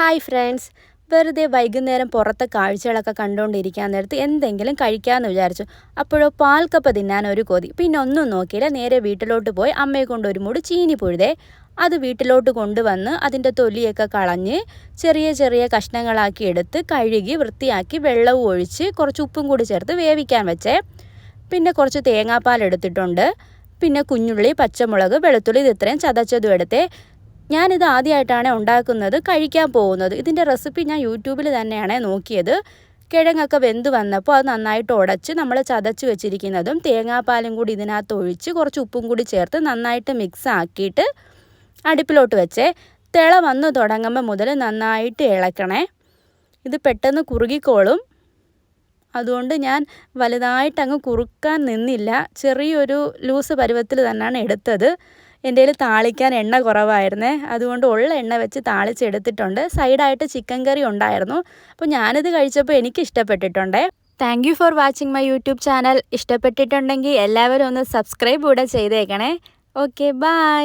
Hi friends, വെറുതെ വൈകുന്നേരം പുറത്തെ കാഴ്ചകളൊക്കെ കണ്ടുകൊണ്ടിരിക്കാൻ നേരത്ത് എന്തെങ്കിലും കഴിക്കാമെന്ന് വിചാരിച്ചു. അപ്പോഴോ പാൽക്കപ്പ തിന്നാൻ ഒരു കൊതി. പിന്നെ ഒന്നും നോക്കിയില്ല, നേരെ വീട്ടിലോട്ട് പോയി അമ്മയെ കൊണ്ട് ഒരു മൂട് ചീനി പുഴുതേ. അത് വീട്ടിലോട്ട് കൊണ്ടുവന്ന് അതിൻ്റെ തൊലിയൊക്കെ കളഞ്ഞ് ചെറിയ ചെറിയ കഷ്ണങ്ങളാക്കി എടുത്ത് കഴുകി വൃത്തിയാക്കി വെള്ളവും ഒഴിച്ച് കുറച്ച് ഉപ്പും കൂടി ചേർത്ത് വേവിക്കാൻ വെച്ചേ. പിന്നെ കുറച്ച് തേങ്ങാപ്പാൽ എടുത്തിട്ടുണ്ട്. പിന്നെ കുഞ്ഞുള്ളി, പച്ചമുളക്, വെളുത്തുള്ളി ഇത് ഇത്രയും ചതച്ചതും എടുത്തേ. ഞാനിത് ആദ്യമായിട്ടാണ് ഉണ്ടാക്കുന്നത്, കഴിക്കാൻ പോകുന്നത്. ഇതിൻ്റെ റെസിപ്പി ഞാൻ യൂട്യൂബിൽ തന്നെയാണ് നോക്കിയത്. കിഴങ്ങൊക്കെ വെന്ത് വന്നപ്പോൾ അത് നന്നായിട്ട് ഉടച്ച് നമ്മൾ ചതച്ച് വെച്ചിരിക്കുന്നതും തേങ്ങാപ്പാലും കൂടി ഇതിനകത്ത് ഒഴിച്ച് കുറച്ച് ഉപ്പും കൂടി ചേർത്ത് നന്നായിട്ട് മിക്സ് ആക്കിയിട്ട് അടുപ്പിലോട്ട് വെച്ചേ. തിള വന്ന് തുടങ്ങുമ്പോൾ മുതൽ നന്നായിട്ട് ഇളക്കണേ. ഇത് പെട്ടെന്ന് കുറുകിക്കോളും. അതുകൊണ്ട് ഞാൻ വലുതായിട്ടങ്ങ് കുറുക്കാൻ നിന്നില്ല. ചെറിയൊരു ലൂസ് പരുവത്തിൽ തന്നെയാണ് എടുത്തത്. എൻ്റെ കയ്യിൽ താളിക്കാൻ എണ്ണ കുറവായിരുന്നേ, അതുകൊണ്ട് ഉള്ള എണ്ണ വെച്ച് താളിച്ചെടുത്തിട്ടുണ്ട്. സൈഡായിട്ട് ചിക്കൻ കറി ഉണ്ടായിരുന്നു. അപ്പോൾ ഞാനിത് കഴിച്ചപ്പോൾ എനിക്ക് ഇഷ്ടപ്പെട്ടിട്ടുണ്ടേ. Thank you for watching my YouTube channel. ഇഷ്ടപ്പെട്ടിട്ടുണ്ടെങ്കിൽ എല്ലാവരും ഒന്ന് സബ്സ്ക്രൈബ് കൂടെ ചെയ്തേക്കണേ. Okay, by.